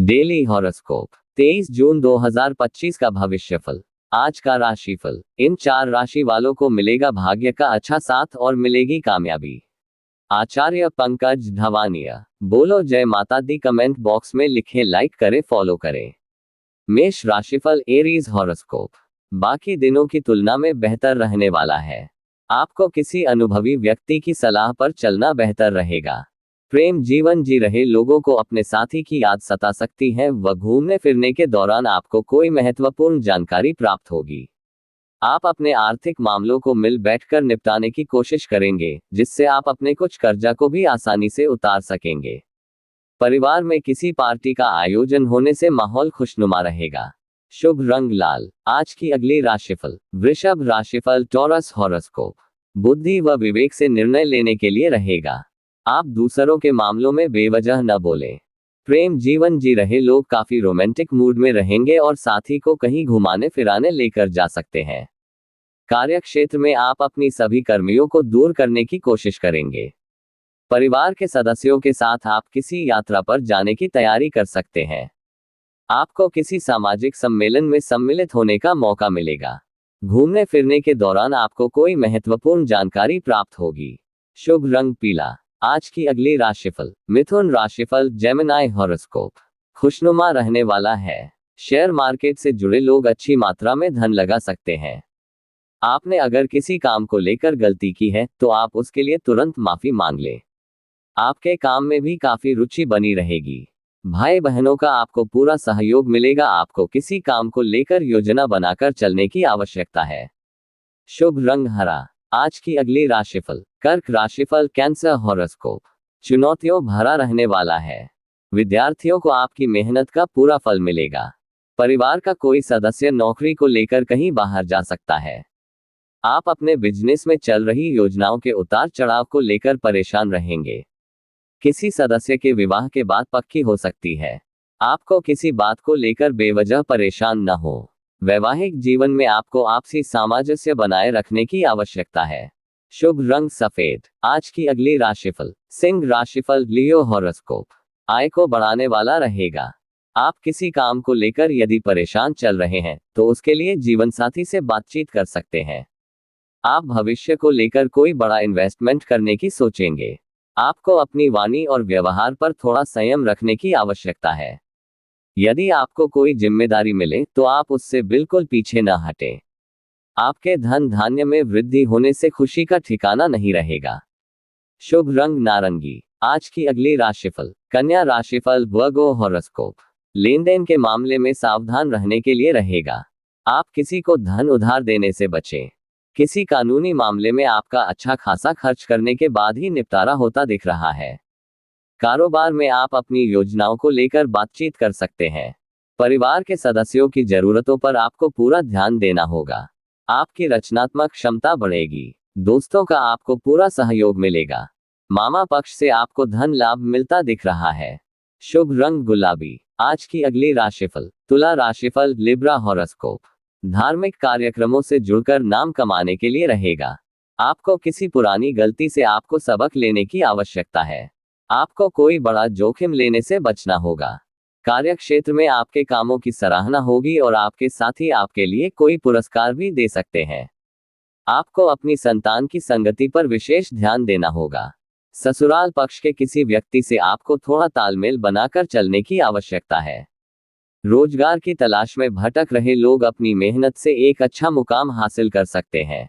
Daily horoscope 23 जून 2025 का भविष्यफल। आज का राशिफल। इन 4 राशि वालों को मिलेगा भाग्य का अच्छा साथ और मिलेगी कामयाबी। आचार्य पंकज धवानिया। बोलो जय माता दी। कमेंट बॉक्स में लिखें, लाइक करें, फॉलो करें। मेष राशिफल। एरीज हॉरोस्कोप बाकी दिनों की तुलना में बेहतर रहने वाला है। आपको किसी अनुभवी व्यक्ति की सलाह पर चलना बेहतर रहेगा। प्रेम जीवन जी रहे लोगों को अपने साथी की याद सता सकती है। व घूमने फिरने के दौरान आपको कोई महत्वपूर्ण जानकारी प्राप्त होगी। आप अपने आर्थिक मामलों को मिल बैठकर निपटाने की कोशिश करेंगे, जिससे आप अपने कुछ कर्जा को भी आसानी से उतार सकेंगे। परिवार में किसी पार्टी का आयोजन होने से माहौल खुशनुमा रहेगा। शुभ रंग लाल। आज की अगली राशिफल। वृषभ राशिफल। टॉरस हॉरोस्कोप बुद्धि व विवेक से निर्णय लेने के लिए रहेगा। आप दूसरों के मामलों में बेवजह न बोलें। प्रेम जीवन जी रहे लोग काफी रोमांटिक मूड में रहेंगे और साथी को कहीं घुमाने फिराने लेकर जा सकते हैं। कार्यक्षेत्र में आप अपनी सभी कर्मियों को दूर करने की कोशिश करेंगे। परिवार के सदस्यों के साथ आप किसी यात्रा पर जाने की तैयारी कर सकते हैं। आपको किसी सामाजिक सम्मेलन में सम्मिलित होने का मौका मिलेगा। घूमने फिरने के दौरान आपको कोई महत्वपूर्ण जानकारी प्राप्त होगी। शुभ रंग पीला। आज की अगली राशिफल। मिथुन राशिफल। जेमिनी हॉरोस्कोप खुशनुमा रहने वाला है। शेयर मार्केट से जुड़े लोग अच्छी मात्रा में धन लगा सकते हैं। आपने अगर किसी काम को लेकर गलती की है तो आप उसके लिए तुरंत माफी मांग लें। आपके काम में भी काफी रुचि बनी रहेगी। भाई बहनों का आपको पूरा सहयोग मिलेगा। आपको किसी काम को लेकर योजना बनाकर चलने की आवश्यकता है। शुभ रंग हरा। आज की अगली राशिफल। कर्क राशिफल। कैंसर हॉरोस्कोप चुनौतियों भरा रहने वाला है। विद्यार्थियों को आपकी मेहनत का पूरा फल मिलेगा। परिवार का कोई सदस्य नौकरी को लेकर कहीं बाहर जा सकता है। आप अपने बिजनेस में चल रही योजनाओं के उतार चढ़ाव को लेकर परेशान रहेंगे। किसी सदस्य के विवाह के बाद पक्की हो सकती है। आपको किसी बात को लेकर बेवजह परेशान न हो। वैवाहिक जीवन में आपको आपसी सामंजस्य बनाए रखने की आवश्यकता है। शुभ रंग सफेद। आज की अगली राशिफल। सिंह राशिफल। लियो हॉरोस्कोप आय को बढ़ाने वाला रहेगा। आप किसी काम को लेकर यदि परेशान चल रहे हैं तो उसके लिए जीवनसाथी से बातचीत कर सकते हैं। आप भविष्य को लेकर कोई बड़ा इन्वेस्टमेंट करने की सोचेंगे। आपको अपनी वाणी और व्यवहार पर थोड़ा संयम रखने की आवश्यकता है। यदि आपको कोई जिम्मेदारी मिले तो आप उससे बिल्कुल पीछे न हटें। आपके धन धान्य में वृद्धि होने से खुशी का ठिकाना नहीं रहेगा। शुभ रंग नारंगी। आज की अगली राशिफल। कन्या राशिफल। वर्गो हॉरोस्कोप लेन देन के मामले में सावधान रहने के लिए रहेगा। आप किसी को धन उधार देने से बचें। किसी कानूनी मामले में आपका अच्छा खासा खर्च करने के बाद ही निपटारा होता दिख रहा है। कारोबार में आप अपनी योजनाओं को लेकर बातचीत कर सकते हैं। परिवार के सदस्यों की जरूरतों पर आपको पूरा ध्यान देना होगा। आपकी रचनात्मक क्षमता बढ़ेगी। दोस्तों का आपको पूरा सहयोग मिलेगा। मामा पक्ष से आपको धन लाभ मिलता दिख रहा है। शुभ रंग गुलाबी। आज की अगली राशिफल। तुला राशिफल। लिब्रा हॉरोस्कोप धार्मिक कार्यक्रमों से जुड़कर नाम कमाने के लिए रहेगा। आपको किसी पुरानी गलती से आपको सबक लेने की आवश्यकता है। आपको कोई बड़ा जोखिम लेने से बचना होगा। कार्यक्षेत्र में आपके कामों की सराहना होगी और आपके साथी आपके लिए कोई पुरस्कार भी दे सकते हैं। आपको अपनी संतान की संगति पर विशेष ध्यान देना होगा। ससुराल पक्ष के किसी व्यक्ति से आपको थोड़ा तालमेल बनाकर चलने की आवश्यकता है। रोजगार की तलाश में भटक रहे लोग अपनी मेहनत से एक अच्छा मुकाम हासिल कर सकते हैं।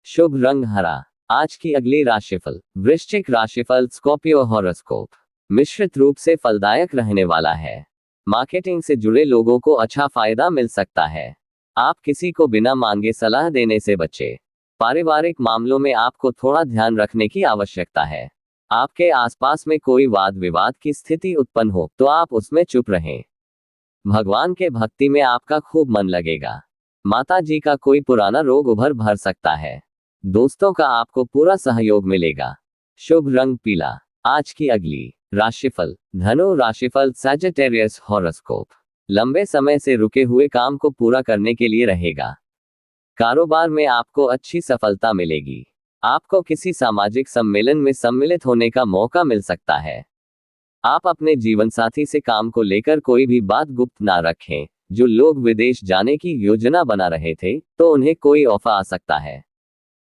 शुभ रंग हरा। आज की अगली राशिफल। वृश्चिक राशिफल। स्कॉर्पियो हॉरोस्कोप मिश्रित रूप से फलदायक रहने वाला है। मार्केटिंग से जुड़े लोगों को अच्छा फायदा मिल सकता है। आप किसी को बिना मांगे सलाह देने से बचें। पारिवारिक मामलों में आपको थोड़ा ध्यान रखने की आवश्यकता है। आपके आसपास में कोई वाद विवाद की स्थिति उत्पन्न हो तो आप उसमें चुप रहें। भगवान के भक्ति में आपका खूब मन लगेगा। माता जी का कोई पुराना रोग उभर भर सकता है। दोस्तों का आपको पूरा सहयोग मिलेगा। शुभ रंग पीला। आज की अगली राशिफल। धनु राशिफल। सैजिटेरियस हॉरोस्कोप लंबे समय से रुके हुए काम को पूरा करने के लिए रहेगा। कारोबार में आपको अच्छी सफलता मिलेगी। आपको किसी सामाजिक सम्मेलन में सम्मिलित होने का मौका मिल सकता है। आप अपने जीवनसाथी से काम को लेकर कोई भी बात गुप्त ना रखें। जो लोग विदेश जाने की योजना बना रहे थे, तो उन्हें कोई ऑफर आ सकता है।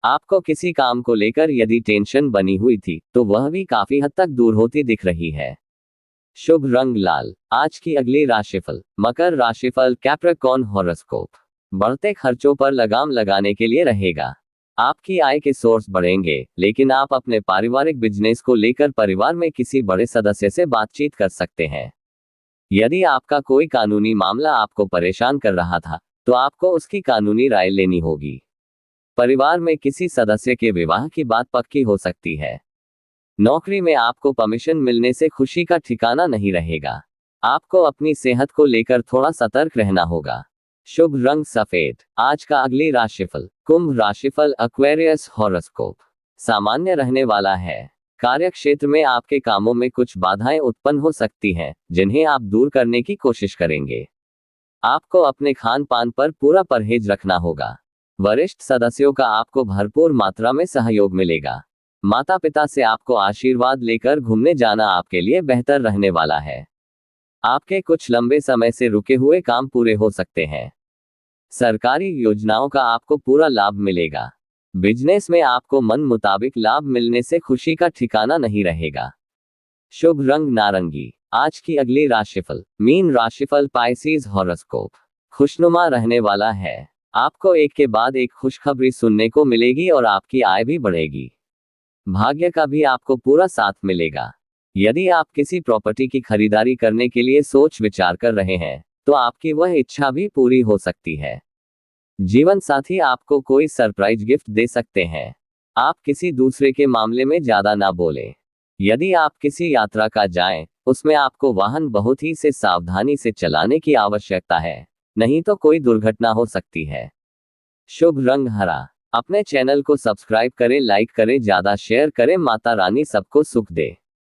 आपको किसी काम को लेकर यदि टेंशन बनी हुई थी, तो वह भी काफी हद तक दूर होती दिख रही है। शुभ रंग लाल। आज की अगली राशिफल। मकर राशिफल, कैप्रिकॉर्न हॉरोस्कोप। बढ़ते खर्चों पर लगाम लगाने के लिए रहेगा। आपकी आय के सोर्स बढ़ेंगे, लेकिन आप अपने पारिवारिक बिजनेस को लेकर परिवार में किसी बड़े सदस्य से बातचीत कर सकते हैं। यदि आपका कोई कानूनी मामला आपको परेशान कर रहा था, तो आपको उसकी कानूनी राय लेनी होगी। परिवार में किसी सदस्य के विवाह की बात पक्की हो सकती है। नौकरी में आपको परमिशन मिलने से खुशी का ठिकाना नहीं रहेगा। आपको अपनी सेहत को लेकर थोड़ा सतर्क रहना होगा। शुभ रंग सफेद। आज का अगली राशिफल। कुंभ राशिफल, एक्वेरियस हॉरोस्कोप। सामान्य रहने वाला है। कार्य क्षेत्र में आपके कामों में कुछ बाधाएं उत्पन्न हो सकती हैं, जिन्हें आप दूर करने की कोशिश करेंगे। आपको अपने खान पान पर पूरा परहेज रखना होगा। वरिष्ठ सदस्यों का आपको भरपूर मात्रा में सहयोग मिलेगा। माता पिता से आपको आशीर्वाद लेकर घूमने जाना आपके लिए बेहतर रहने वाला है। आपके कुछ लंबे समय से रुके हुए काम पूरे हो सकते हैं। सरकारी योजनाओं का आपको पूरा लाभ मिलेगा। बिजनेस में आपको मन मुताबिक लाभ मिलने से खुशी का ठिकाना नहीं रहेगा। शुभ रंग नारंगी। आज की अगली राशिफल। मीन राशिफल, पाइसेस हॉरोस्कोप। खुशनुमा रहने वाला है। आपको एक के बाद एक खुशखबरी सुनने को मिलेगी और आपकी आय भी बढ़ेगी। भाग्य का भी आपको पूरा साथ मिलेगा। यदि आप किसी प्रॉपर्टी की खरीदारी करने के लिए सोच विचार कर रहे हैं, तो आपकी वह इच्छा भी पूरी हो सकती है। जीवन साथी आपको कोई सरप्राइज गिफ्ट दे सकते हैं। आप किसी दूसरे के मामले में ज्यादा ना बोलें। यदि आप किसी यात्रा का जाएं, उसमें आपको वाहन बहुत ही से सावधानी से चलाने की आवश्यकता है, नहीं तो कोई दुर्घटना हो सकती है। शुभ रंग हरा। अपने चैनल को सब्सक्राइब करें, लाइक करें, ज्यादा शेयर करें। माता रानी सबको सुख दे।